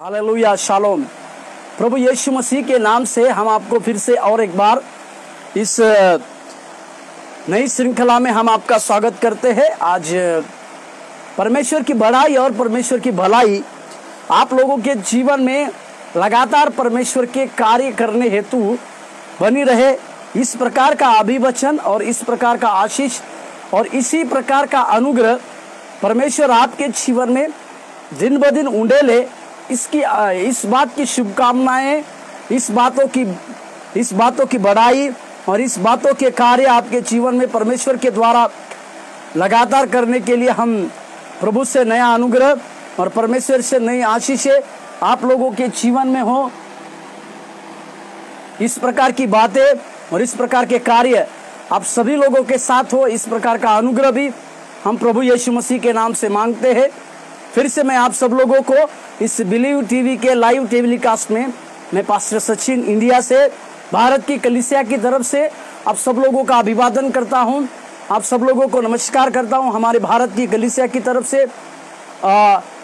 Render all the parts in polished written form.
Hallelujah, shalom. प्रभु यीशु मसीह के नाम से हम आपको फिर से और एक बार इस नई श्रृंखला में हम आपका स्वागत करते हैं। आज परमेश्वर की बड़ाई और परमेश्वर की भलाई आप लोगों के जीवन में लगातार परमेश्वर के कार्य करने हेतु बनी रहे, इस प्रकार का अभिवचन और इस प्रकार का आशीष और इसी प्रकार का अनुग्रह परमेश्वर आपके जीवन में दिन ब दिन उंडेले, इस बात की शुभकामनाएं, इस बातों की बड़ाई और इस बातों के कार्य आपके जीवन में परमेश्वर के द्वारा लगातार करने के लिए हम प्रभु से नया अनुग्रह और परमेश्वर से नई आशीषें आप लोगों के जीवन में हो। इस प्रकार की बातें और इस प्रकार के कार्य आप सभी लोगों के साथ हो, इस प्रकार का अनुग्रह भी हम प्रभु यीशु मसीह के नाम से मांगते हैं। फिर से मैं आप सब लोगों को इस बिलीव टीवी के लाइव टेलीकास्ट में मैं पास्टर सचिन इंडिया से भारत की कलीसिया की तरफ से आप सब लोगों का अभिवादन करता हूं, आप सब लोगों को नमस्कार करता हूं। हमारे भारत की कलीसिया की तरफ से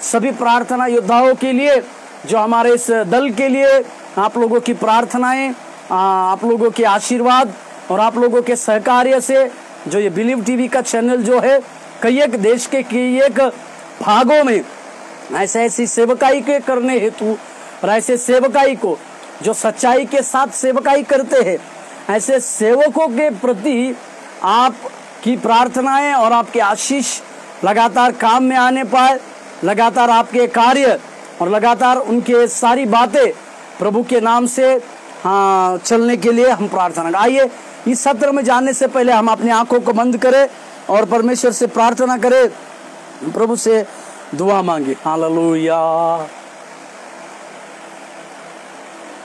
सभी प्रार्थना योद्धाओं के लिए, जो हमारे इस दल के लिए आप लोगों की प्रार्थनाएं, आप लोगों के आशीर्वाद और आप लोगों के सहकार्य से जो ये बिलीव टीवी का चैनल जो है कई एक देश के कई एक भागों में ऐसी सेवकाई के करने हेतु और ऐसे सेवकाई को जो सच्चाई के साथ सेवकाई करते हैं, ऐसे सेवकों के प्रति आपकी प्रार्थनाएं और आपके आशीष लगातार काम में आने पाए, लगातार आपके कार्य और लगातार उनके सारी बातें प्रभु के नाम से चलने के लिए हम प्रार्थना करें। आइए इस सत्र में जाने से पहले हम अपनी आंखों को बंद करें और परमेश्वर से प्रार्थना करें, प्रभु से दुआ मांगे। हालेलुया।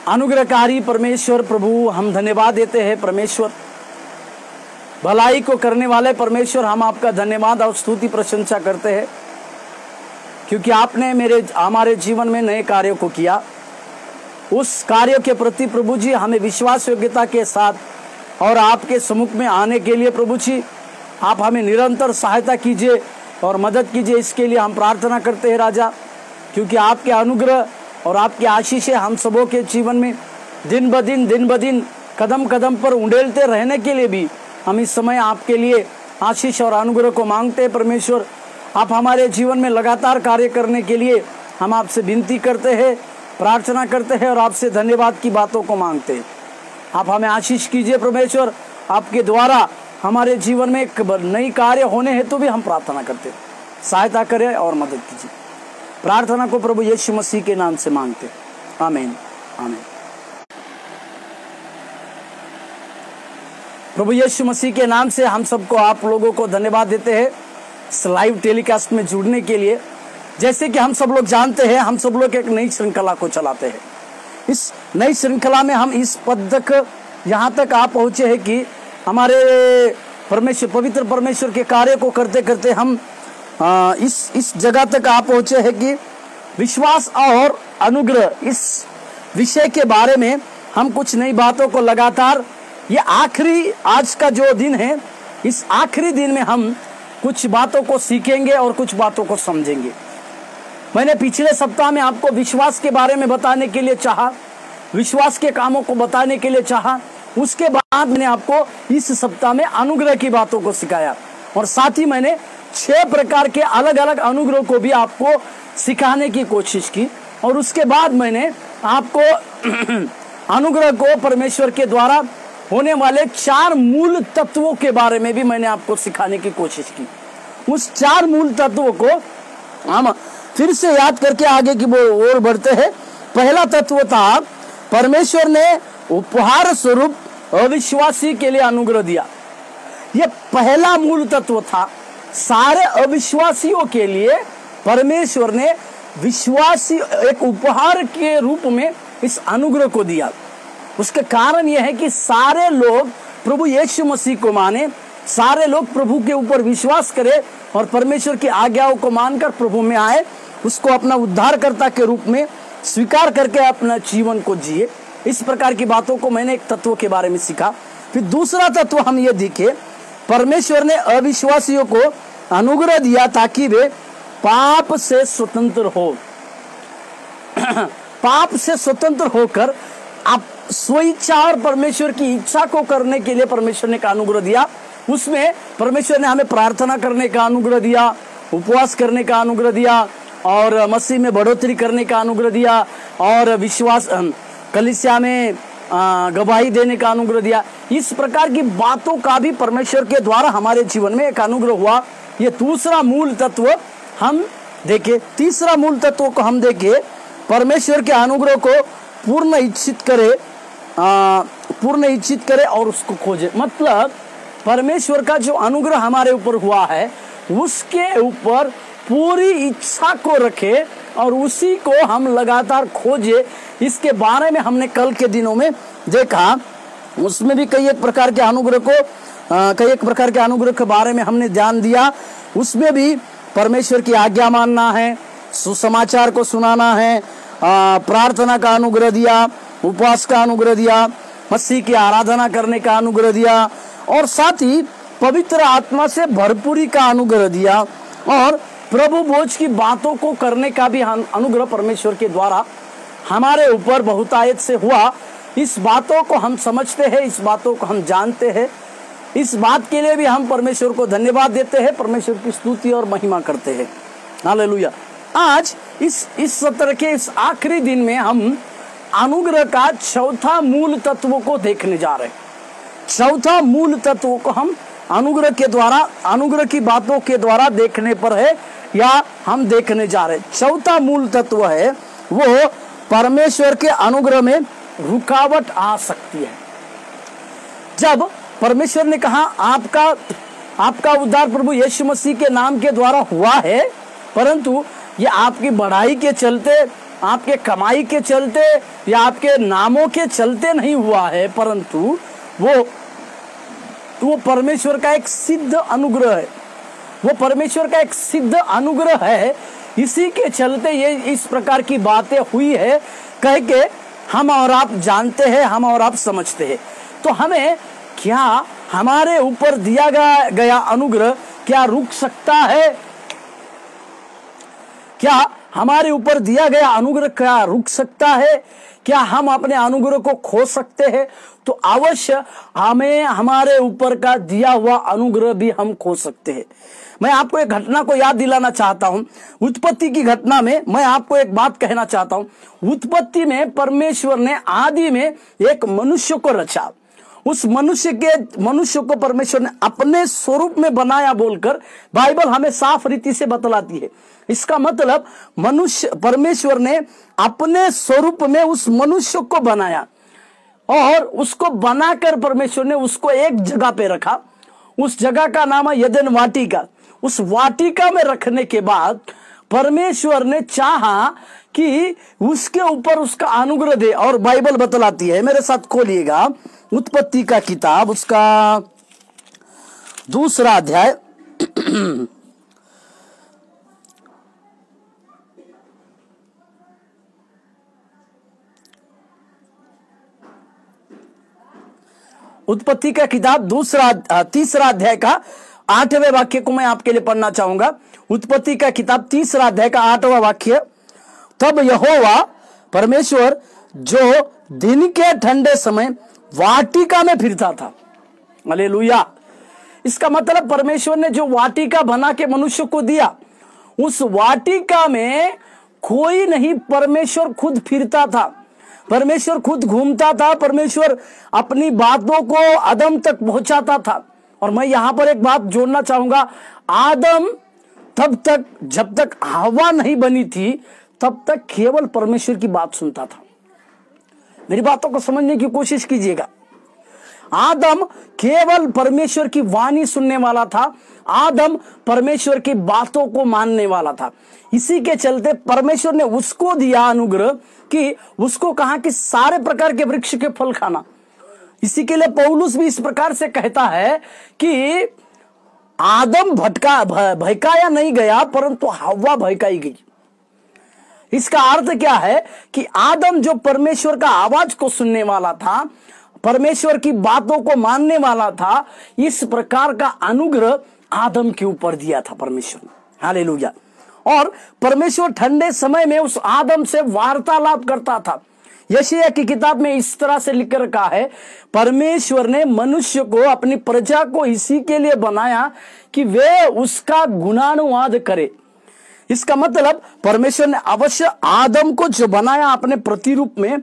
अनुग्रहकारी परमेश्वर प्रभु, हम धन्यवाद देते हैं परमेश्वर, भलाई को करने वाले परमेश्वर, हम आपका धन्यवाद और स्तुति प्रशंसा करते हैं क्योंकि आपने हमारे जीवन में नए कार्यों को किया। उस कार्य के प्रति प्रभु जी हमें विश्वास योग्यता के साथ और आपके सम्मुख में आने के लिए प्रभु जी आप हमें निरंतर सहायता कीजिए और मदद कीजिए। इसके लिए हम प्रार्थना करते हैं राजा, क्योंकि आपके अनुग्रह और आपकी आशीषें हम सबों के जीवन में दिन ब दिन कदम कदम पर उंडेलते रहने के लिए भी हम इस समय आपके लिए आशीष और अनुग्रह को मांगते हैं। परमेश्वर, आप हमारे जीवन में लगातार कार्य करने के लिए हम आपसे विनती करते हैं, प्रार्थना करते हैं और आपसे धन्यवाद की बातों को मांगते हैं। आप हमें आशीष कीजिए परमेश्वर, आपके द्वारा हमारे जीवन में एक नई कार्य होने हेतु भी हम प्रार्थना करते हैं। सहायता करें और मदद कीजिए। प्रार्थना को प्रभु यीशु मसीह के नाम से मांगते हैं, आमीन आमीन। प्रभु यीशु मसीह के नाम से हम सबको आप लोगों को धन्यवाद देते हैं इस लाइव टेलीकास्ट में जुड़ने के लिए। जैसे कि हम सब लोग जानते हैं, हम सब लोग एक नई श्रृंखला को चलाते हैं। इस नई श्रृंखला में हम इस पद तक यहाँ तक आप पहुँचे हैं कि हमारे पवित्र परमेश्वर के कार्य को करते करते हम इस जगह तक आप पहुँचे हैं कि विश्वास और अनुग्रह, इस विषय के बारे में हम कुछ नई बातों को लगातार, ये आखिरी आज का जो दिन है, इस आखिरी दिन में हम कुछ बातों को सीखेंगे और कुछ बातों को समझेंगे। मैंने पिछले सप्ताह में आपको विश्वास के बारे में बताने के लिए चाहा, विश्वास के कामों को बताने के लिए चाहा। उसके बाद मैंने आपको इस सप्ताह में अनुग्रह की बातों को सिखाया और साथ ही मैंने 6 प्रकार के अलग अलग अनुग्रह को भी आपको सिखाने की कोशिश की। और उसके बाद मैंने आपको अनुग्रह को परमेश्वर के द्वारा होने वाले 4 मूल तत्वों के बारे में भी मैंने आपको सिखाने की कोशिश की। उस 4 मूल तत्वों को हम फिर से याद करके आगे की ओर बढ़ते हैं। पहला तत्व था, परमेश्वर ने उपहार स्वरूप अविश्वासी के लिए अनुग्रह दिया। यह पहला मूल तत्व था। सारे अविश्वासियों के लिए परमेश्वर ने विश्वासी एक उपहार के रूप में इस अनुग्रह को दिया। उसके कारण यह है कि सारे लोग प्रभु यीशु मसीह को माने, सारे लोग प्रभु के ऊपर विश्वास करें और परमेश्वर की आज्ञाओं को मानकर प्रभु में आए, उसको अपना उद्धारकर्ता के रूप में स्वीकार करके अपना जीवन को जिए। इस प्रकार की बातों को मैंने एक तत्व के बारे में सीखा। फिर दूसरा तत्व हम ये देखे, परमेश्वर ने अविश्वासियों को अनुग्रह दिया ताकि वे पाप से स्वतंत्र हो। पाप से स्वतंत्र होकर आप स्वेच्छा और परमेश्वर की इच्छा को करने के लिए परमेश्वर ने का अनुग्रह दिया। उसमें परमेश्वर ने हमें प्रार्थना करने का अनुग्रह दिया, उपवास करने का अनुग्रह दिया, और मसीह में बढ़ोतरी करने का अनुग्रह दिया, और विश्वास कलीसिया में गवाही देने का अनुग्रह दिया। इस प्रकार की बातों का भी परमेश्वर के द्वारा हमारे जीवन में एक अनुग्रह हुआ। ये दूसरा मूल तत्व हम देखे। तीसरा मूल तत्व को हम देखे, परमेश्वर के अनुग्रह को पूर्ण इच्छित करे और उसको खोजे। मतलब परमेश्वर का जो अनुग्रह हमारे ऊपर हुआ है उसके ऊपर पूरी इच्छा को रखे और उसी को हम लगातार खोजे। इसके बारे में हमने कल के दिनों में देखा। उसमें भी कई एक प्रकार के अनुग्रह के बारे में हमने ध्यान दिया। उसमें भी परमेश्वर की आज्ञा मानना है, सुसमाचार को सुनाना है, प्रार्थना का अनुग्रह दिया, उपवास का अनुग्रह दिया, मसीह की आराधना करने का अनुग्रह दिया, और साथ ही पवित्र आत्मा से भरपूरी का अनुग्रह दिया, और प्रभु भोज की बातों को करने का भी अनुग्रह परमेश्वर के द्वारा हमारे ऊपर बहुतायत से हुआ। इस बातों को हम समझते हैं, इस बातों को हम जानते हैं। इस बात के लिए भी हम परमेश्वर को धन्यवाद देते हैं, परमेश्वर की स्तुति और महिमा करते हैं। हालेलुया। आज इस सत्र के इस आखिरी दिन में हम अनुग्रह का चौथा मूल तत्व को देखने जा रहे हैं। चौथा मूल तत्व को हम अनुग्रह की बातों के द्वारा देखने पर है, या हम देखने जा रहे हैं। चौथा मूल तत्व है वो परमेश्वर के अनुग्रह में रुकावट आ सकती है। जब परमेश्वर ने कहा आपका उद्धार प्रभु यीशु मसीह के नाम के द्वारा हुआ है, परंतु ये आपकी बढ़ाई के चलते, आपके कमाई के चलते या आपके नामों के चलते नहीं हुआ है, परंतु वो परमेश्वर का एक सिद्ध अनुग्रह है। वो परमेश्वर का एक सिद्ध अनुग्रह है। इसी के चलते ये इस प्रकार की बातें हुई है कह के हम और आप जानते हैं, हम और आप समझते हैं। तो हमें क्या हमारे ऊपर दिया गया अनुग्रह क्या रुक सकता है? क्या हमारे ऊपर दिया गया अनुग्रह क्या रुक सकता है? क्या हम अपने अनुग्रह को खो सकते हैं? तो अवश्य हमें हमारे ऊपर का दिया हुआ अनुग्रह भी हम खो सकते हैं। मैं आपको एक घटना को याद दिलाना चाहता हूं। उत्पत्ति की घटना में मैं आपको एक बात कहना चाहता हूं। उत्पत्ति में परमेश्वर ने आदि में एक मनुष्य को रचा। उस मनुष्य को परमेश्वर ने अपने स्वरूप में बनाया बोलकर बाइबल हमें साफ रीति से बतलाती है। इसका मतलब परमेश्वर ने अपने स्वरूप में उस मनुष्य को बनाया और उसको बनाकर परमेश्वर ने उसको एक जगह पे रखा। उस जगह का नाम है एदेन वाटिका। उस वाटिका में रखने के बाद परमेश्वर ने चाहा कि उसके ऊपर उसका अनुग्रह दे, और बाइबल बतलाती है, मेरे साथ खोलिएगा उत्पत्ति का किताब, उसका 2 अध्याय उत्पत्ति का किताब 3 अध्याय का 8वें वाक्य को मैं आपके लिए पढ़ना चाहूंगा। उत्पत्ति का किताब 3 अध्याय का 8वां वाक्य। तब यहोवा परमेश्वर जो दिन के ठंडे समय वाटिका में फिरता था। हालेलुया। इसका मतलब परमेश्वर ने जो वाटिका बना के मनुष्य को दिया, उस वाटिका में कोई नहीं, परमेश्वर खुद फिरता था, परमेश्वर खुद घूमता था, परमेश्वर अपनी बातों को आदम तक पहुंचाता था। और मैं यहां पर एक बात जोड़ना चाहूंगा, आदम तब तक, जब तक हवा नहीं बनी थी, तब तक केवल परमेश्वर की बात सुनता था। मेरी बातों को समझने की कोशिश कीजिएगा। आदम केवल परमेश्वर की वाणी सुनने वाला था, आदम परमेश्वर की बातों को मानने वाला था। इसी के चलते परमेश्वर ने उसको दिया अनुग्रह कि उसको कहा कि सारे प्रकार के वृक्ष के फल खाना। इसी के लिए पौलुस भी इस प्रकार से कहता है कि आदम भयकाया नहीं गया, परंतु हव्वा भयकाई गई। इसका अर्थ क्या है कि आदम जो परमेश्वर का आवाज को सुनने वाला था, परमेश्वर की बातों को मानने वाला था, इस प्रकार का अनुग्रह आदम के ऊपर दिया था परमेश्वर ने। हालेलुया। और परमेश्वर ठंडे समय में उस आदम से वार्तालाप करता था। यशायाह की किताब में इस तरह से लिख रखा है, परमेश्वर ने मनुष्य को, अपनी प्रजा को इसी के लिए बनाया कि वे उसका गुणानुवाद करे। इसका मतलब परमेश्वर ने अवश्य आदम को जो बनाया अपने प्रतिरूप में,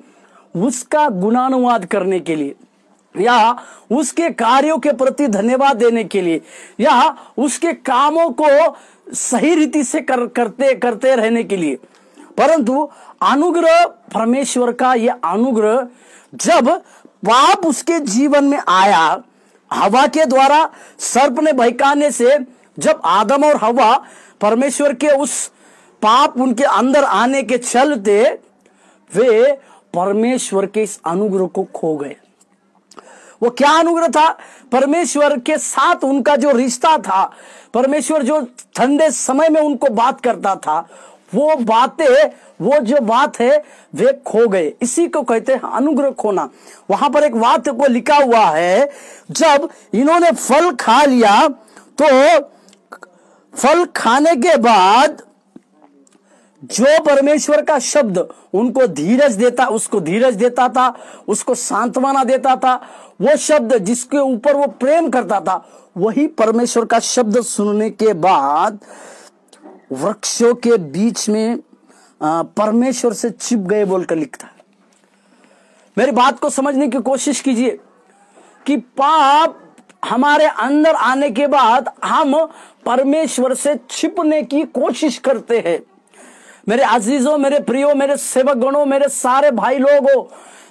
उसका गुणानुवाद करने के लिए, या उसके कार्यों के प्रति धन्यवाद देने के लिए, या उसके कामों को सही रीति से करते रहने के लिए। परंतु अनुग्रह, परमेश्वर का यह अनुग्रह जब पाप उसके जीवन में आया, हवा के द्वारा सर्प ने बहकाने से, जब आदम और हवा परमेश्वर के उस पाप उनके अंदर आने के चलते वे परमेश्वर के इस अनुग्रह को खो गए। वो क्या अनुग्रह था? परमेश्वर के साथ उनका जो रिश्ता था, परमेश्वर जो ठंडे समय में उनको बात करता था, वो बातें, वो जो बात है वे खो गए। इसी को कहते हैं अनुग्रह खोना। वहां पर एक बात को लिखा हुआ है, जब इन्होंने फल खा लिया तो फल खाने के बाद जो परमेश्वर का शब्द उनको धीरज देता, उसको धीरज देता था, उसको सांत्वना देता था, वो शब्द जिसके ऊपर वो प्रेम करता था, वही परमेश्वर का शब्द सुनने के बाद वृक्षों के बीच में परमेश्वर से छिप गए बोलकर लिखता है। मेरी बात को समझने की कोशिश कीजिए कि पाप हमारे अंदर आने के बाद हम परमेश्वर से छिपने की कोशिश करते हैं। मेरे अजीजों, मेरे प्रियो, मेरे सेवक गणों, मेरे सारे भाई लोगों,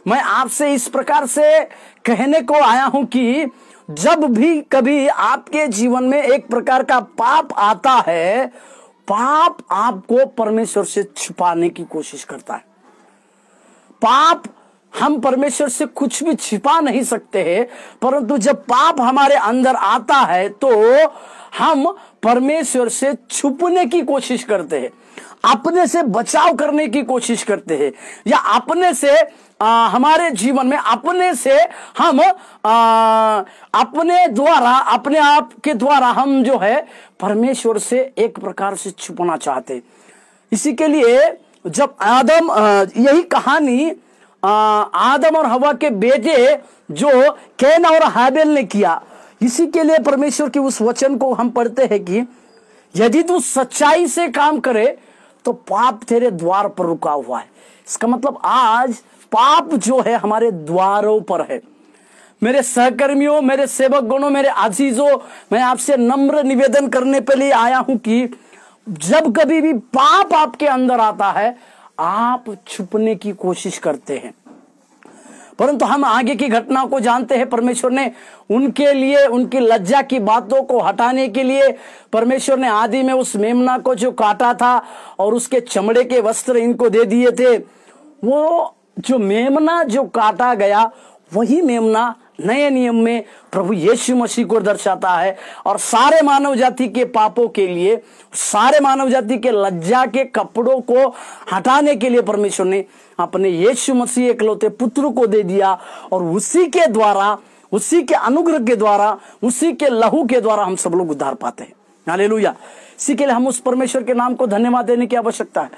मैं आपसे इस प्रकार से कहने को आया हूं कि जब भी कभी आपके जीवन में एक प्रकार का पाप आता है, पाप आपको परमेश्वर से छिपाने की कोशिश करता है। पाप, हम परमेश्वर से कुछ भी छिपा नहीं सकते हैं, परंतु जब पाप हमारे अंदर आता है तो हम परमेश्वर से छुपने की कोशिश करते हैं, अपने से बचाव करने की कोशिश करते हैं, या अपने से हमारे जीवन में अपने से हम अपने द्वारा, अपने आप के द्वारा हम जो है परमेश्वर से एक प्रकार से छुपना चाहते हैं। इसी के लिए जब आदम, यही कहानी आदम और हवा के बेटे जो कैन और हाबेल ने किया, इसी के लिए परमेश्वर के उस वचन को हम पढ़ते हैं कि यदि तू सच्चाई से काम करे तो पाप तेरे द्वार पर रुका हुआ है। इसका मतलब आज पाप जो है हमारे द्वारों पर है। मेरे सहकर्मियों, मेरे सेवक गणों, मेरे अजीजों, मैं आपसे नम्र निवेदन करने के लिए आया हूं कि जब कभी भी पाप आपके अंदर आता है, आप छुपने की कोशिश करते हैं, परंतु हम आगे की घटना को जानते हैं। परमेश्वर ने उनके लिए, उनकी लज्जा की बातों को हटाने के लिए परमेश्वर ने आदि में उस मेमना को जो काटा था और उसके चमड़े के वस्त्र इनको दे दिए थे, वो जो मेमना जो काटा गया, वही मेमना नए नियम में प्रभु यीशु मसीह को दर्शाता है। और सारे मानव जाति के पापों के लिए, सारे मानव जाति के लज्जा के कपड़ों को हटाने के लिए परमेश्वर ने अपने यीशु मसीह एकलौते पुत्र को दे दिया, और उसी के द्वारा, उसी के अनुग्रह के द्वारा, उसी के लहू के द्वारा हम सब लोग उद्धार पाते हैं। हालेलुया। इसी के लिए हम उस परमेश्वर के नाम को धन्यवाद देने की आवश्यकता है,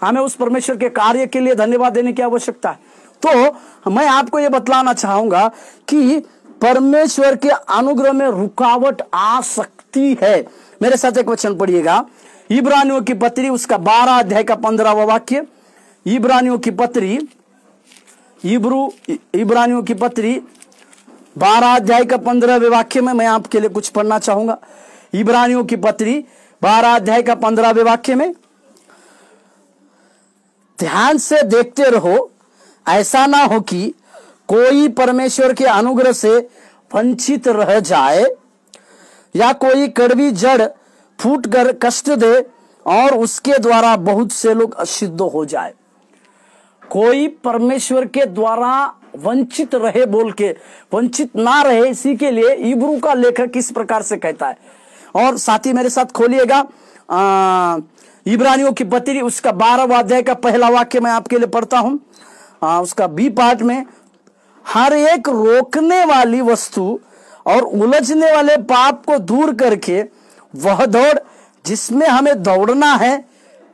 हमें उस परमेश्वर के कार्य के लिए धन्यवाद देने की आवश्यकता है। तो मैं आपको यह बतलाना चाहूंगा कि परमेश्वर के अनुग्रह में रुकावट आ सकती है। मेरे साथ एक वचन पढ़िएगा, इब्रानियों की पत्री उसका 12 अध्याय का 15वां वाक्य। इब्रानियों की पत्री, इब्रानियों की पत्री 12 अध्याय का 15वें वाक्य में मैं आपके लिए कुछ पढ़ना चाहूंगा। इब्रानियों की पत्री 12 अध्याय का 15वें वाक्य में, ध्यान से देखते रहो, ऐसा ना हो कि कोई परमेश्वर के अनुग्रह से वंचित रह जाए, या कोई कड़वी जड़ फूट कर कष्ट दे और उसके द्वारा बहुत से लोग अशुद्ध हो जाए। कोई परमेश्वर के द्वारा वंचित रहे बोल के, वंचित ना रहे, इसी के लिए इब्रू का लेखक इस प्रकार से कहता है। और साथ ही मेरे साथ खोलिएगा इब्रानियों की पत्री उसका 12वां अध्याय का पहला वाक्य मैं आपके लिए पढ़ता हूं। उसका बी पार्ट में, हर एक रोकने वाली वस्तु और उलझने वाले पाप को दूर करके वह दौड़ जिसमें हमें दौड़ना है,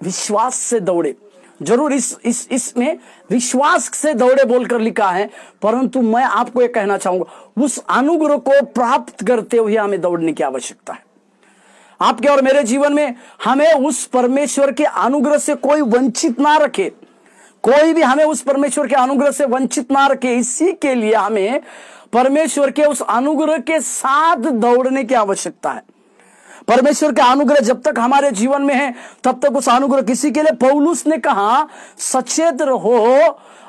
विश्वास से दौड़े। जरूर इसमें विश्वास से दौड़े बोलकर लिखा है, परंतु मैं आपको यह कहना चाहूंगा उस अनुग्रह को प्राप्त करते हुए हमें दौड़ने की आवश्यकता है। आपके और मेरे जीवन में हमें उस परमेश्वर के अनुग्रह से कोई वंचित ना रखे, कोई भी हमें उस परमेश्वर के अनुग्रह से वंचित ना रखे। इसी के लिए हमें परमेश्वर के उस अनुग्रह के साथ दौड़ने की आवश्यकता है। परमेश्वर का अनुग्रह जब तक हमारे जीवन में है तब तक उस अनुग्रह, किसी के लिए पौलुस ने कहा सचेत रहो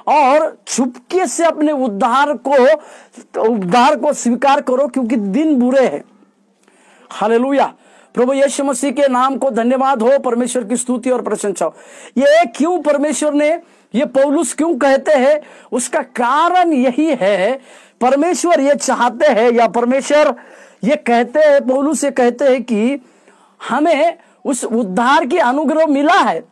और चुपके से अपने उद्धार को स्वीकार करो क्योंकि दिन बुरे हैं। हालेलुया, प्रभु यीशु मसीह के नाम को धन्यवाद हो, परमेश्वर की स्तुति और प्रशंसा हो। ये क्यों परमेश्वर ने, ये पौलुस क्यों कहते हैं, उसका कारण यही है, परमेश्वर ये चाहते हैं, या परमेश्वर ये कहते हैं, पौलुस ये कहते हैं कि हमें उस उद्धार की अनुग्रह मिला है।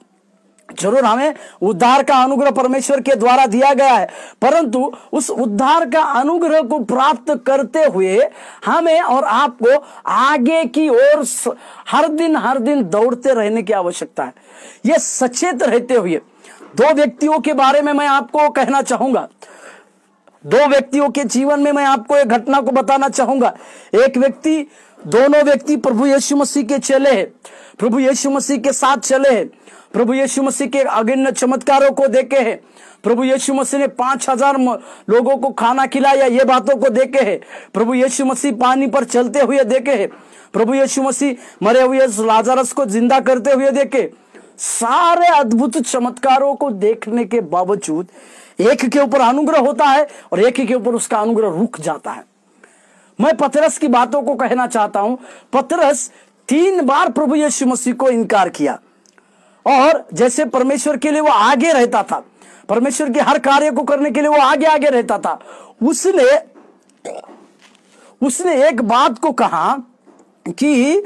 जरूर हमें उद्धार का अनुग्रह परमेश्वर के द्वारा दिया गया है, परंतु उस उद्धार का अनुग्रह को प्राप्त करते हुए हमें और आपको आगे की ओर हर दिन दौड़ते रहने की आवश्यकता है। ये सचेत रहते हुए दो व्यक्तियों के बारे में मैं आपको कहना चाहूंगा, दो व्यक्तियों के जीवन में मैं आपको एक घटना को बताना चाहूंगा। एक व्यक्ति, दोनों व्यक्ति प्रभु यीशु मसीह के चले हैं, प्रभु यीशु मसीह के साथ चले हैं, प्रभु यीशु मसीह के अगिन्न चमत्कारों को देखे हैं, प्रभु यीशु मसीह ने 5000 लोगों को खाना खिलाया, ये बातों को देखे हैं, प्रभु यीशु मसीह पानी पर चलते हुए देखे हैं, प्रभु यीशु मसीह मरे हुए लाजरस को जिंदा करते हुए देखे। सारे अद्भुत चमत्कारों को देखने के बावजूद एक के ऊपर अनुग्रह होता है और एक के ऊपर उसका अनुग्रह रुक जाता है। मैं पतरस की बातों को कहना चाहता हूं। पतरस 3 बार प्रभु यीशु मसीह को इनकार किया, और जैसे परमेश्वर के लिए वो आगे रहता था, परमेश्वर के हर कार्य को करने के लिए वो आगे रहता था, उसने एक बात को कहा कि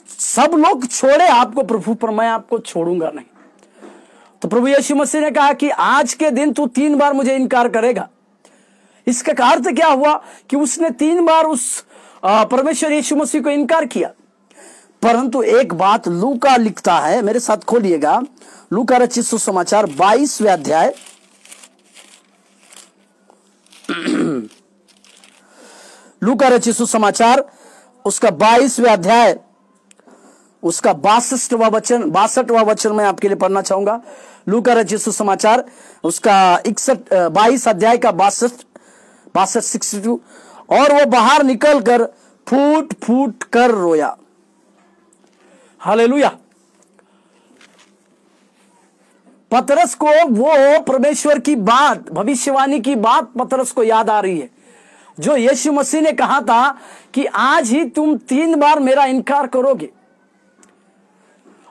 सब लोग छोड़े आपको प्रभु, पर मैं आपको छोड़ूंगा नहीं। तो प्रभु यीशु मसीह ने कहा कि आज के दिन तू 3 बार मुझे इनकार करेगा। इसका अर्थ क्या हुआ कि उसने 3 बार उस परमेश्वर यीशु मसीह को इनकार किया। परंतु एक बात लूका लिखता है, मेरे साथ खोलिएगा, लूका रचित सुसमाचार 22वें अध्याय, लूका रचित सुसमाचार उसका 22वें अध्याय, उसका 62वां वचन मैं आपके लिए पढ़ना चाहूंगा। लूका रचित सुसमाचार उसका 22 अध्याय का 62 और वो बाहर निकलकर फूट फूट कर रोया। हालेलुया। पतरस को वो परमेश्वर की बात, भविष्यवाणी की बात पतरस को याद आ रही है, जो यीशु मसीह ने कहा था कि आज ही तुम 3 बार मेरा इनकार करोगे।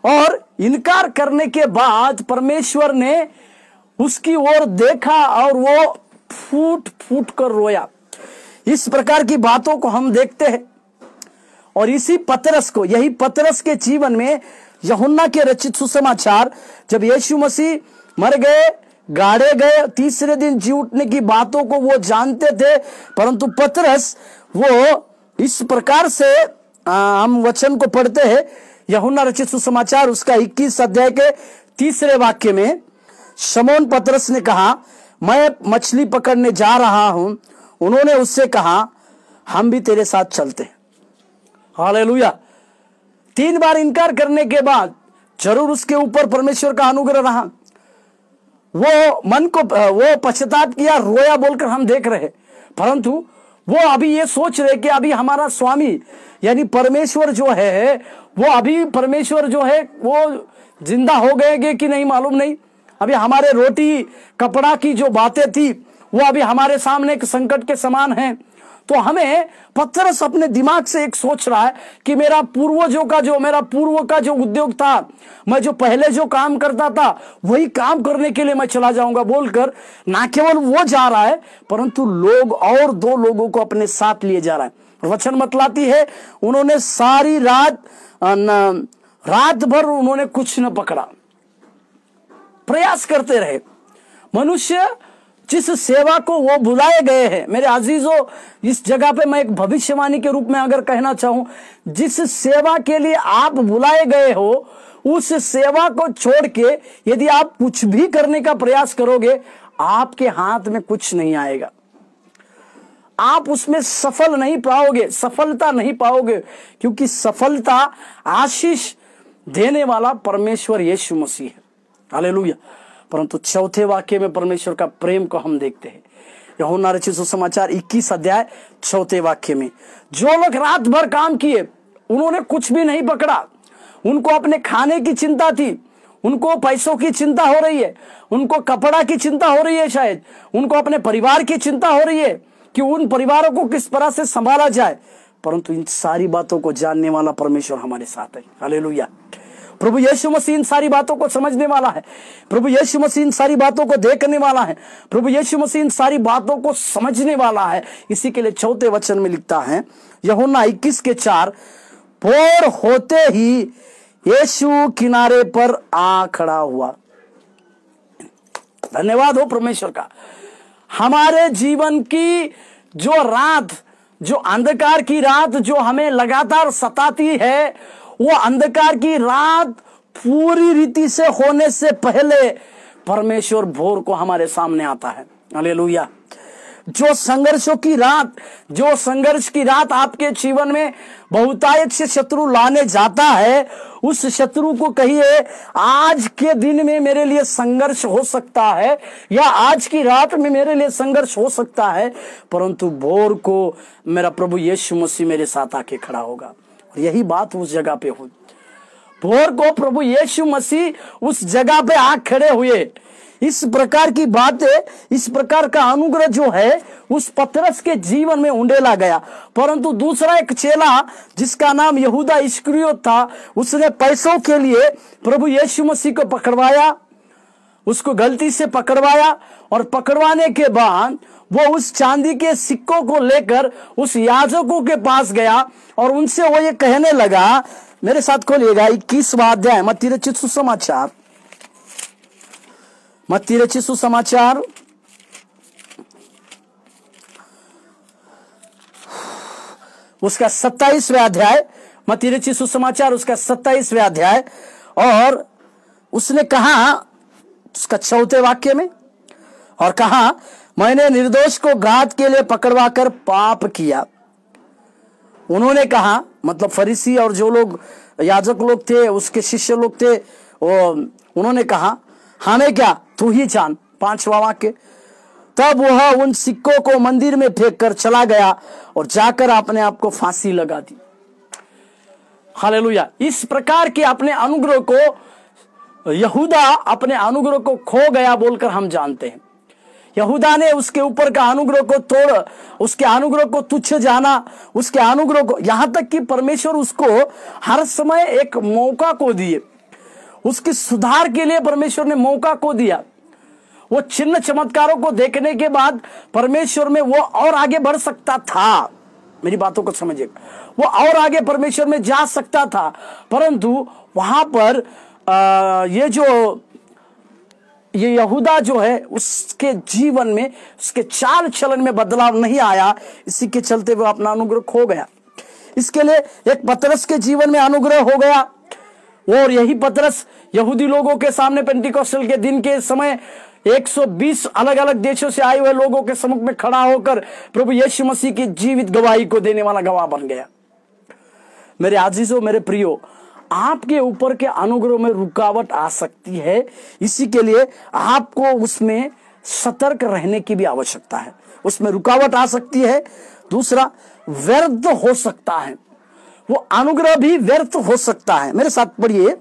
और इनकार करने के बाद परमेश्वर ने उसकी ओर देखा और वो फूट फूट कर रोया। इस प्रकार की बातों को हम देखते हैं। और इसी पतरस को, यही पतरस के जीवन में यूहन्ना के रचित सुसमाचार, जब यीशु मसीह मर गए, गाड़े गए, तीसरे दिन जी उठने की बातों को वो जानते थे, परंतु पतरस वो इस प्रकार से, हम वचन को पढ़ते हैं यूहन्ना रचित सुसमाचार उसका 21 अध्याय के 3 वाक्य में, शमौन पतरस ने कहा मैं मछली पकड़ने जा रहा हूं। उन्होंने उससे कहा हम भी तेरे साथ चलते हैं। हालेलुया। 3 बार इनकार करने के बाद जरूर उसके ऊपर परमेश्वर का अनुग्रह रहा। वो मन को वो पश्चाताप किया, रोया बोलकर हम देख रहे, परंतु वो अभी ये सोच रहे कि अभी हमारा स्वामी यानी परमेश्वर जो है, वो अभी परमेश्वर जो है वो जिंदा हो गए कि नहीं मालूम नहीं। अभी हमारे रोटी कपड़ा की जो बातें थी वो अभी हमारे सामने एक संकट के समान है। तो हमें पतरस अपने दिमाग से एक सोच रहा है कि मेरा पूर्व का जो उद्योग था, मैं जो पहले जो काम करता था वही काम करने के लिए मैं चला जाऊंगा बोलकर ना केवल वो जा रहा है, परंतु लोग और 2 लोगों को अपने साथ लिए जा रहा है। वचन बतलाती है उन्होंने सारी रात भर उन्होंने कुछ न पकड़ा, प्रयास करते रहे। मनुष्य जिस सेवा को वो बुलाए गए हैं, मेरे अजीजों, इस जगह पे मैं एक भविष्यवाणी के रूप में अगर कहना चाहूं, जिस सेवा के लिए आप बुलाए गए हो उस सेवा को छोड़ के यदि आप कुछ भी करने का प्रयास करोगे, आपके हाथ में कुछ नहीं आएगा, आप उसमें सफल नहीं पाओगे, सफलता नहीं पाओगे, क्योंकि सफलता आशीष देने वाला परमेश्वर यीशु मसीह है। हालेलुया। परंतु चौथे वाक्य में परमेश्वर का प्रेम को हम देखते हैं। यूहन्ना रचित सुसमाचार 21 अध्याय 4 वाक्य में, जो लोग रात भर काम किए, उन्होंने कुछ भी नहीं पकड़ा, उनको अपने खाने की चिंता थी, उनको पैसों की चिंता हो रही है, उनको कपड़ा की चिंता हो रही है, शायद उनको अपने परिवार की चिंता हो रही है कि उन परिवारों को किस तरह से संभाला जाए, परंतु इन सारी बातों को जानने वाला परमेश्वर हमारे साथ है। हालेलुया। प्रभु यीशु मसीह इन सारी बातों को समझने वाला है, प्रभु यीशु मसीह इन सारी बातों को देखने वाला है, प्रभु यीशु मसीह इन सारी बातों को समझने वाला है। इसी के लिए 4 वचन में लिखता है, यूहन्ना 21:4, भोर होते ही यीशु किनारे पर आ खड़ा हुआ। धन्यवाद हो परमेश्वर का। हमारे जीवन की जो रात, जो अंधकार की रात जो हमें लगातार सताती है, वो अंधकार की रात पूरी रीति से होने से पहले परमेश्वर भोर को हमारे सामने आता है। हालेलुया। जो संघर्ष की रात आपके जीवन में बहुतायत से शत्रु लाने जाता है, उस शत्रु को कहिए, आज के दिन में मेरे लिए संघर्ष हो सकता है, या आज की रात में मेरे लिए संघर्ष हो सकता है, परंतु भोर को मेरा प्रभु यीशु मसीह मेरे साथ आके खड़ा होगा। और यही बात उस जगह पे हुई। भोर को प्रभु यीशु मसीह उस जगह पे आ खड़े हुए। इस प्रकार की बातें, इस प्रकार का अनुग्रह जो है उस पतरस के जीवन में उंडेला गया। परंतु दूसरा एक चेला जिसका नाम यहूदा इस्करियोत था, उसने पैसों के लिए प्रभु यीशु मसीह को पकड़वाया, उसको गलती से पकड़वाया, और पकड़वाने के बाद वो उस चांदी के सिक्कों को लेकर उस याजकों के पास गया और उनसे वो ये कहने लगा, मेरे साथ खोलिएगा 21वां अध्याय मत्ती रचित सुसमाचार, मत्ती रचित सुसमाचार उसका 27वां अध्याय, मत्ती रचित सुसमाचार उसका 27वां अध्याय, और उसने कहा उसका 4 वाक्य में, और कहा, मैंने निर्दोष को घात के लिए पकड़वा कर पाप किया। उन्होंने कहा, मतलब फरीसी और जो लोग याजक लोग थे, उसके शिष्य लोग थे, उन्होंने कहा, हमें क्या, तू ही जान। 5वां वाक्य, तब वह उन सिक्कों को मंदिर में फेंक कर चला गया और जाकर अपने आप को फांसी लगा दी। हालेलुया। इस प्रकार के अपने अनुग्रह को यहूदा अपने अनुग्रह को खो गया बोलकर हम जानते हैं। यहूदा ने उसके ऊपर का अनुग्रह को तोड़, उसके अनुग्रह को तुच्छ जाना, उसके अनुग्रह को, यहां तक कि परमेश्वर उसको हर समय एक मौका को दिए, उसके सुधार के लिए परमेश्वर ने मौका को दिया। वो चिन्ह चमत्कारों को देखने के बाद परमेश्वर में वो और आगे बढ़ सकता था, मेरी बातों को समझिएगा, वो और आगे परमेश्वर में जा सकता था, परंतु वहां पर ये यहूदा जो है उसके जीवन में, उसके चाल चलन में बदलाव नहीं आया, इसी के चलते वो अपना अनुग्रह खो गया। इसके लिए एक पतरस के जीवन में अनुग्रह हो गया, और यही पतरस यहूदी लोगों के सामने पेंटिकोस्टल के दिन के समय 120 अलग अलग देशों से आए हुए लोगों के सम्मुख में खड़ा होकर प्रभु यीशु मसीह की जीवित गवाही को देने वाला गवाह बन गया। मेरे आजीजों, मेरे प्रियो, आपके ऊपर के अनुग्रह में रुकावट आ सकती है, इसी के लिए आपको उसमें सतर्क रहने की भी आवश्यकता है। उसमें रुकावट आ सकती है। दूसरा, व्यर्थ हो सकता है, वो अनुग्रह भी व्यर्थ हो सकता है। मेरे साथ पढ़िए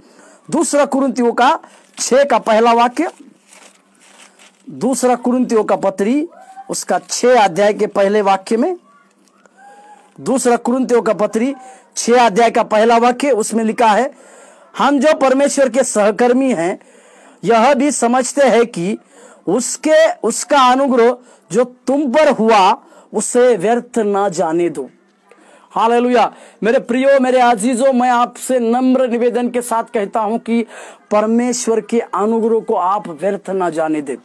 2 कुरिन्थियों का 6 का पहला वाक्य, 2 कुरिन्थियों का पत्री उसका 6 अध्याय के पहले वाक्य में, 2 कुरिन्थियों का पत्री 6 अध्याय का पहला वाक्य, उसमें लिखा है, हम जो परमेश्वर के सहकर्मी हैं यह भी समझते हैं कि उसका अनुग्रह जो तुम पर हुआ उसे व्यर्थ ना जाने दो। हालेलुया। मेरे प्रियो, मेरे अजीजों, मैं आपसे नम्र निवेदन के साथ कहता हूं कि परमेश्वर के अनुग्रह को आप व्यर्थ ना जाने दें।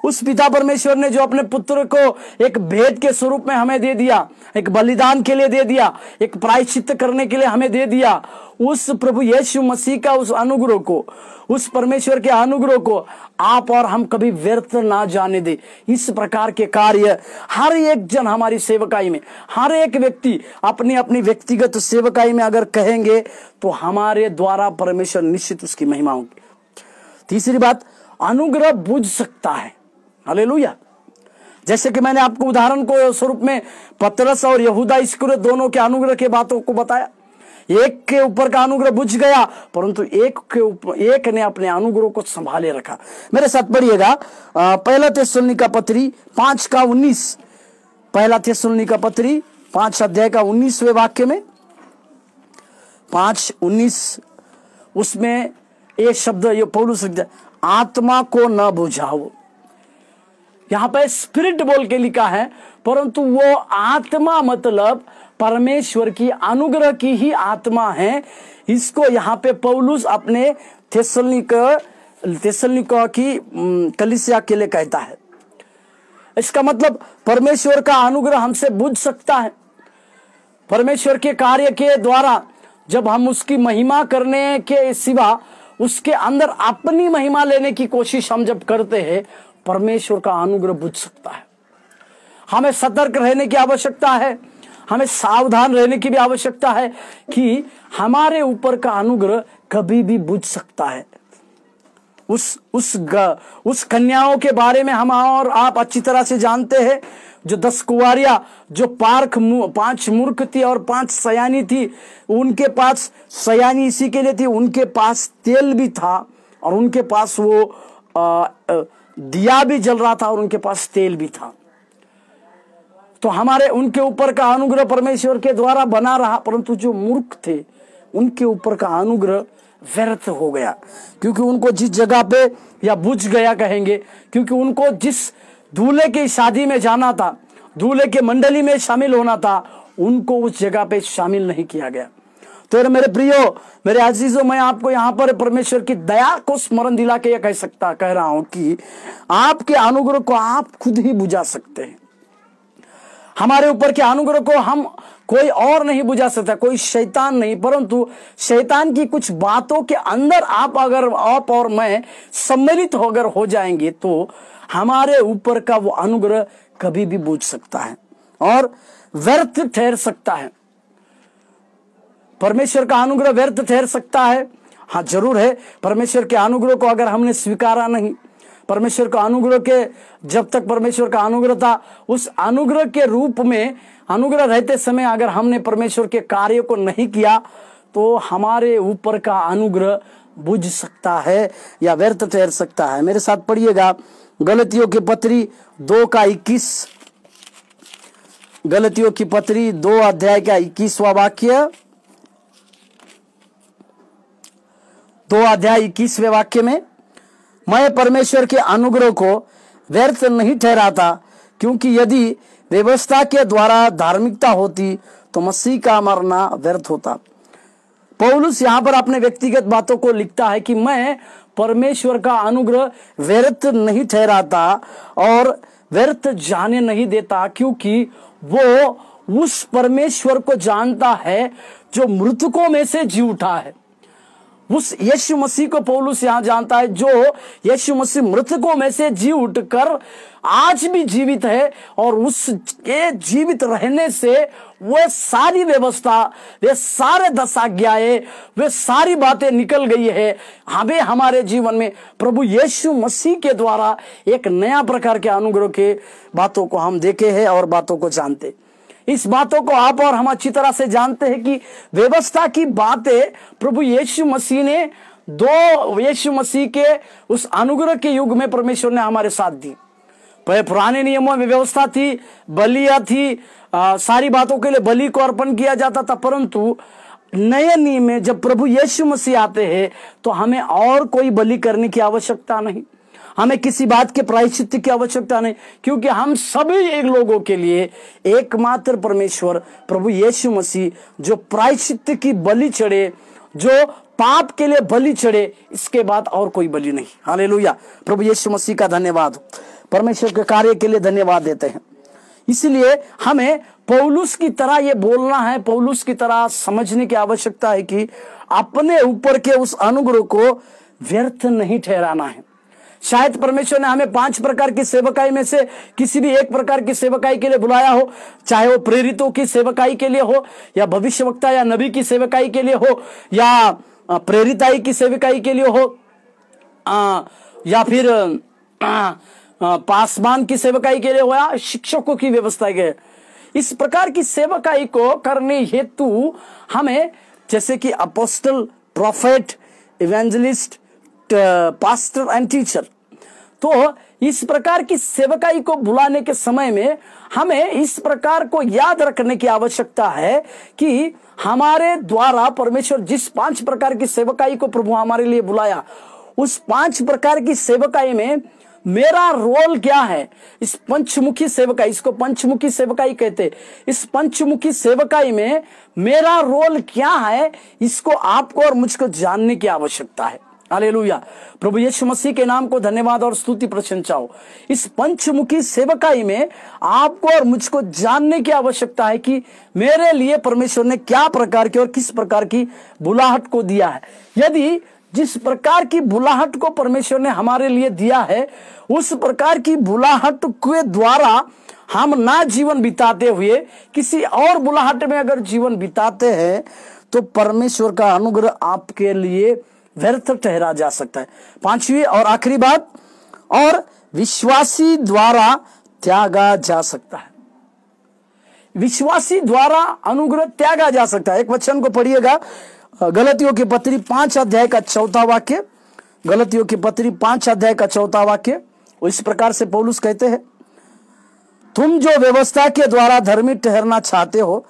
उस पिता परमेश्वर ने जो अपने पुत्र को एक भेंट के स्वरूप में हमें दे दिया, एक बलिदान के लिए दे दिया, एक प्रायश्चित करने के लिए हमें दे दिया, उस प्रभु यीशु मसीह का उस अनुग्रह को, उस परमेश्वर के अनुग्रह को आप और हम कभी व्यर्थ ना जाने दे। इस प्रकार के कार्य हर एक जन हमारी सेवकाई में, हर एक व्यक्ति अपनी अपनी व्यक्तिगत सेवकाई में अगर कहेंगे तो हमारे द्वारा परमेश्वर निश्चित उसकी महिमा होगी। तीसरी बात, अनुग्रह बुझ सकता है। हालेलुया। जैसे कि मैंने आपको उदाहरण को स्वरूप में पतरस और यहूदा इस्करियोत दोनों के अनुग्रह के बातों को बताया। एक के ऊपर का अनुग्रह बुझ गया, परंतु एक ने अपने अनुग्रह को संभाले रखा। मेरे साथ पढ़िएगा पहला थिस्सलुनीका पत्री 5:19, पहला थिस्सलुनीका पत्री 5 अध्याय का 19वें वाक्य में 5:19 उसमें ये शब्द, ये पौलुस आत्मा को न बुझाओ। यहां पे स्पिरिट बोल के लिखा है, परंतु वो आत्मा मतलब परमेश्वर की अनुग्रह की ही आत्मा है। इसको यहां पे पौलुस अपने थिस्सलुनीका की कलीसिया के लिए कहता है। इसका मतलब परमेश्वर का अनुग्रह हमसे बुझ सकता है। परमेश्वर के कार्य के द्वारा जब हम उसकी महिमा करने के सिवा उसके अंदर अपनी महिमा लेने की कोशिश हम जब करते हैं, परमेश्वर का अनुग्रह बुझ सकता है। हमें सतर्क रहने की आवश्यकता है, हमें सावधान रहने की भी आवश्यकता है कि हमारे ऊपर का अनुग्रह कभी भी बुझ सकता है। उस कन्याओं के बारे में हम और आप अच्छी तरह से जानते हैं, जो 10 कुंवारियां, जो 5 मूर्ख थी और 5 सयानी थी। उनके पास सयानी इसी के लिए थी, उनके पास तेल भी था और उनके पास वो दिया भी जल रहा था और उनके पास तेल भी था। तो हमारे उनके ऊपर का अनुग्रह परमेश्वर के द्वारा बना रहा, परंतु जो मूर्ख थे उनके ऊपर का अनुग्रह व्यर्थ हो गया, क्योंकि उनको जिस जगह पे, या बुझ गया कहेंगे, क्योंकि उनको जिस दूल्हे की शादी में जाना था, दूल्हे के मंडली में शामिल होना था, उनको उस जगह पे शामिल नहीं किया गया। तो मेरे प्रियो, मेरे अजीजों, मैं आपको यहाँ पर परमेश्वर की दया को स्मरण दिला के यह कह रहा हूं कि आपके अनुग्रह को आप खुद ही बुझा सकते हैं। हमारे ऊपर के अनुग्रह को हम कोई और नहीं बुझा सकता, कोई शैतान नहीं, परंतु शैतान की कुछ बातों के अंदर आप और मैं सम्मिलित होकर हो जाएंगे तो हमारे ऊपर का वो अनुग्रह कभी भी बुझ सकता है और व्यर्थ ठहर सकता है। परमेश्वर का अनुग्रह व्यर्थ ठहर सकता है। हाँ, जरूर है। परमेश्वर के अनुग्रह को अगर हमने स्वीकारा नहीं, परमेश्वर का अनुग्रह के, जब तक परमेश्वर का अनुग्रह था, उस अनुग्रह के रूप में, अनुग्रह रहते समय अगर हमने परमेश्वर के कार्य को नहीं किया तो हमारे ऊपर का अनुग्रह बुझ सकता है या व्यर्थ ठहर सकता है। मेरे साथ पढ़िएगा गलतियों की पत्री 2:21, गलतियों की पत्री 2 अध्याय का 21वां वाक्य, 2 अध्याय 21वें वाक्य में, मैं परमेश्वर के अनुग्रह को व्यर्थ नहीं ठहराता, क्योंकि यदि व्यवस्था के द्वारा धार्मिकता होती तो मसीह का मरना व्यर्थ होता। पौलुस यहां पर अपने व्यक्तिगत बातों को लिखता है कि मैं परमेश्वर का अनुग्रह व्यर्थ नहीं ठहराता और व्यर्थ जाने नहीं देता, क्योंकि वो उस परमेश्वर को जानता है जो मृतकों में से जी उठा है। उस यीशु मसीह को पौलुस यहां जानता है, जो यीशु मसीह मृतकों में से जी उठकर आज भी जीवित है, और उसके जीवित रहने से वह सारी व्यवस्था, वे सारे 10 आज्ञाएं, वे सारी बातें निकल गई है। हमें हमारे जीवन में प्रभु यीशु मसीह के द्वारा एक नया प्रकार के अनुग्रह के बातों को हम देखे हैं और बातों को जानते। इस बातों को आप और हम अच्छी तरह से जानते हैं कि व्यवस्था की बातें प्रभु यीशु मसीह ने यीशु मसीह के उस अनुग्रह के युग में परमेश्वर ने हमारे साथ दी। पुराने नियमों में व्यवस्था थी, बलियां थी, सारी बातों के लिए बलि को अर्पण किया जाता था, परंतु नए नियम में जब प्रभु यीशु मसीह आते हैं तो हमें और कोई बलि करने की आवश्यकता नहीं, हमें किसी बात के प्रायश्चित की आवश्यकता नहीं, क्योंकि हम सभी एक लोगों के लिए एकमात्र परमेश्वर प्रभु यीशु मसीह जो प्रायश्चित की बलि चढ़े, जो पाप के लिए बलि चढ़े, इसके बाद और कोई बलि नहीं। हालेलुया, प्रभु यीशु मसीह का धन्यवाद हो। परमेश्वर के कार्य के लिए धन्यवाद देते हैं। इसलिए हमें पौलुस की तरह ये बोलना है, पौलुस की तरह समझने की आवश्यकता है कि अपने ऊपर के उस अनुग्रह को व्यर्थ नहीं ठहराना है। शायद परमेश्वर ने हमें 5 प्रकार की सेवकाई में से किसी भी एक प्रकार की सेवकाई के लिए बुलाया हो, चाहे वो प्रेरितों की सेवकाई के लिए हो, या भविष्यवक्ता या नबी की सेवकाई के लिए हो, या प्रेरिताई की सेवकाई के लिए हो, या फिर पासवान की सेवकाई के लिए हो, या शिक्षकों की व्यवस्था के। इस प्रकार की सेवकाई को करने हेतु हमें, जैसे कि apostle, prophet, evangelist, pastor and teacher, तो इस प्रकार की सेवकाई को बुलाने के समय में हमें इस प्रकार को याद रखने की आवश्यकता है कि हमारे द्वारा परमेश्वर जिस 5 प्रकार की सेवकाई को प्रभु हमारे लिए बुलाया, उस 5 प्रकार की सेवकाई में मेरा रोल क्या है। इस पंचमुखी सेवकाई, इसको पंचमुखी सेवकाई कहते, इस पंचमुखी सेवकाई में मेरा रोल क्या है, इसको आपको और मुझको जानने की आवश्यकता है। हालेलुया, प्रभु यीशु मसीह के नाम को धन्यवाद और स्तुति प्रशंसा हो। इस पंचमुखी सेवकाई में आपको और मुझको जानने की आवश्यकता है कि मेरे लिए परमेश्वर ने क्या प्रकार की और किस प्रकार की बुलाहट को दिया है। यदि जिस प्रकार की बुलाहट को परमेश्वर ने हमारे लिए दिया है, उस प्रकार की बुलाहट के द्वारा हम ना जीवन बिताते हुए किसी और बुलाहट में अगर जीवन बिताते हैं, तो परमेश्वर का अनुग्रह आपके लिए व्यर्थ ठहरा जा सकता है। 5वीं और आखिरी बात, और विश्वासी द्वारा त्यागा जा सकता है। विश्वासी द्वारा अनुग्रह त्यागा जा सकता है। एक वचन को पढ़िएगा, गलतियों की पत्री 5 अध्याय का 4था वाक्य। गलतियों की पत्री 5 अध्याय का 4था वाक्य, इस प्रकार से पौलुस कहते हैं, तुम जो व्यवस्था के द्वारा धर्मी ठहरना चाहते हो,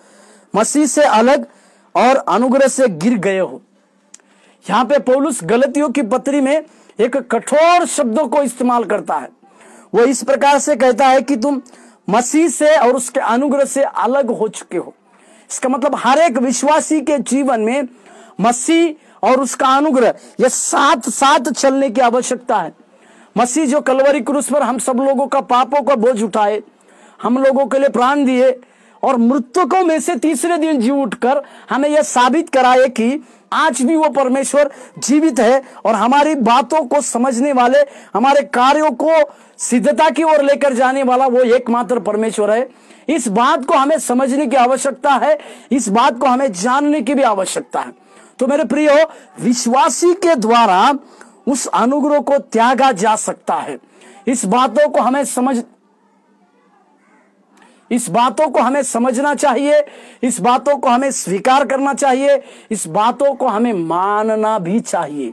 मसीह से अलग और अनुग्रह से गिर गए हो। यहां पे पौलुस गलतियों की पत्री में एक कठोर शब्दों को इस्तेमाल करता है। वो इस प्रकार से कहता है कि तुम मसीह से और उसके अनुग्रह से अलग हो चुके हो। इसका मतलब हर एक विश्वासी के जीवन में मसीह और उसका अनुग्रह ये साथ साथ चलने की आवश्यकता है। मसीह जो कलवरी क्रूस पर हम सब लोगों का पापों का बोझ उठाए, हम लोगों के लिए प्राण दिए और मृतकों में से तीसरे दिन जी उठकर हमें यह साबित कराए कि आज भी वो परमेश्वर जीवित है और हमारी बातों को समझने वाले, हमारे कार्यों को सिद्धता की ओर लेकर जाने वाला वो एकमात्र परमेश्वर है। इस बात को हमें समझने की आवश्यकता है, इस बात को हमें जानने की भी आवश्यकता है। तो मेरे प्रियो, विश्वासी के द्वारा उस अनुग्रह को त्यागा जा सकता है। इस बातों को हमें समझना चाहिए, इस बातों को हमें स्वीकार करना चाहिए, इस बातों को हमें मानना भी चाहिए।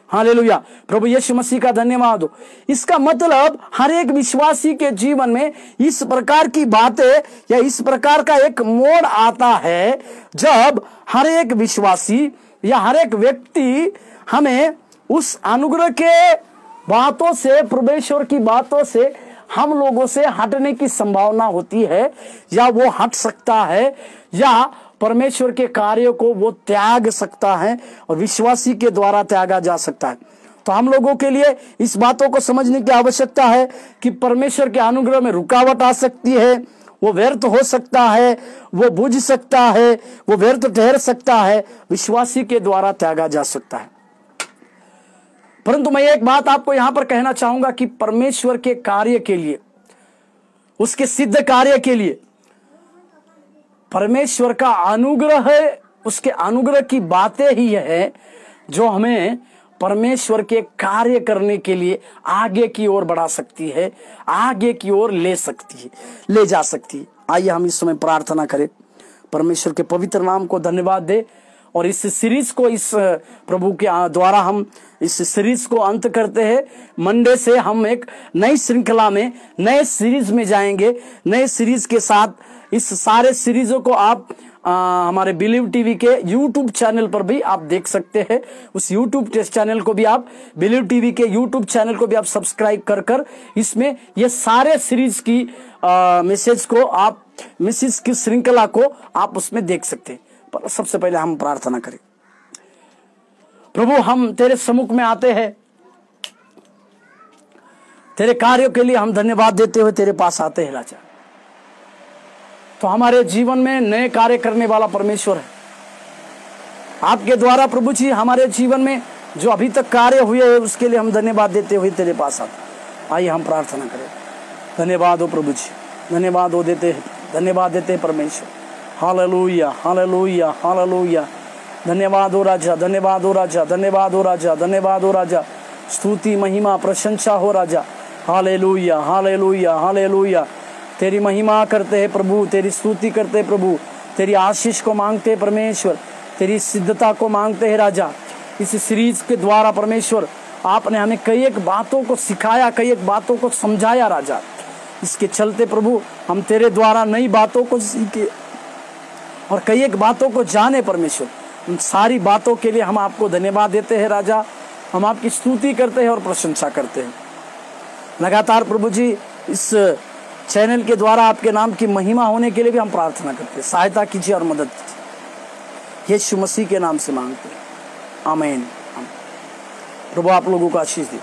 हालेलुया, प्रभु यीशु मसीह का धन्यवाद हो। इसका मतलब हर एक विश्वासी के जीवन में इस प्रकार की बातें या इस प्रकार का एक मोड़ आता है जब हर एक विश्वासी या हर एक व्यक्ति हमें उस अनुग्रह के बातों से, परमेश्वर की बातों से हम लोगों से हटने की संभावना होती है, या वो हट सकता है, या परमेश्वर के कार्यों को वो त्याग सकता है और विश्वासी के द्वारा त्यागा जा सकता है। तो हम लोगों के लिए इस बातों को समझने की आवश्यकता है कि परमेश्वर के अनुग्रह में रुकावट आ सकती है, वो व्यर्थ हो सकता है, वो बुझ सकता है, वो व्यर्थ ठहर सकता है, विश्वासी के द्वारा त्यागा जा सकता है। परंतु मैं एक बात आपको यहां पर कहना चाहूंगा कि परमेश्वर के कार्य के लिए, उसके सिद्ध कार्य के लिए परमेश्वर का अनुग्रह है, उसके अनुग्रह की बातें ही है जो हमें परमेश्वर के कार्य करने के लिए आगे की ओर बढ़ा सकती है, आगे की ओर ले जा सकती है। आइए हम इस समय प्रार्थना करें, परमेश्वर के पवित्र नाम को धन्यवाद दे और इस सीरीज को, इस प्रभु के द्वारा हम इस सीरीज को अंत करते हैं। मंडे से हम एक नई श्रृंखला में, नए सीरीज में जाएंगे। नए सीरीज के साथ इस सारे सीरीजों को आप हमारे बिलीव टीवी के यूट्यूब चैनल पर भी आप देख सकते हैं। उस यूट्यूब चैनल को भी आप, बिलीव टीवी के यूट्यूब चैनल को भी आप सब्सक्राइब कर इसमें ये सारे सीरीज की मैसेज को आप, मैसेज की श्रृंखला को आप उसमें देख सकते हैं। पर सबसे पहले हम प्रार्थना करें। प्रभु, हम तेरे सम्मुख में आते हैं, तेरे कार्यों के लिए हम धन्यवाद देते हुए तेरे पास आते हैं राजा। तो हमारे जीवन में नए कार्य करने वाला परमेश्वर है। आपके द्वारा प्रभु जी हमारे जीवन में जो अभी तक कार्य हुए हैं उसके लिए हम धन्यवाद देते हुए तेरे पास आते। आइए हम प्रार्थना करें। धन्यवाद हो प्रभु जी, धन्यवाद हो देते हैं, धन्यवाद देते हैं परमेश्वर। Hallelujah, hallelujah, hallelujah. धन्यवाद हो राजा, धन्यवाद हो राजा, धन्यवाद हो राजा, धन्यवाद हो राजा। स्तुति महिमा प्रशंसा हो राजा। Hallelujah, hallelujah, hallelujah. तेरी महिमा करते हैं प्रभु, तेरी स्तुति करते हैं प्रभु, तेरी आशीष को मांगते हैं परमेश्वर, तेरी सिद्धता को मांगते हैं राजा। इस सीरीज के द्वारा परमेश्वर आपने हमें कई एक बातों को सिखाया, कई एक बातों को समझाया राजा। इसके चलते प्रभु हम तेरे द्वारा नई बातों को सीखे और कई एक बातों को जाने परमेश्वर। उन सारी बातों के लिए हम आपको धन्यवाद देते हैं राजा। हम आपकी स्तुति करते हैं और प्रशंसा करते हैं। लगातार प्रभु जी इस चैनल के द्वारा आपके नाम की महिमा होने के लिए भी हम प्रार्थना करते हैं। सहायता कीजिए और मदद कीजिए, यीशु मसीह के नाम से मांगते हैं, आमीन। प्रभु आप लोगों को आशीष दे।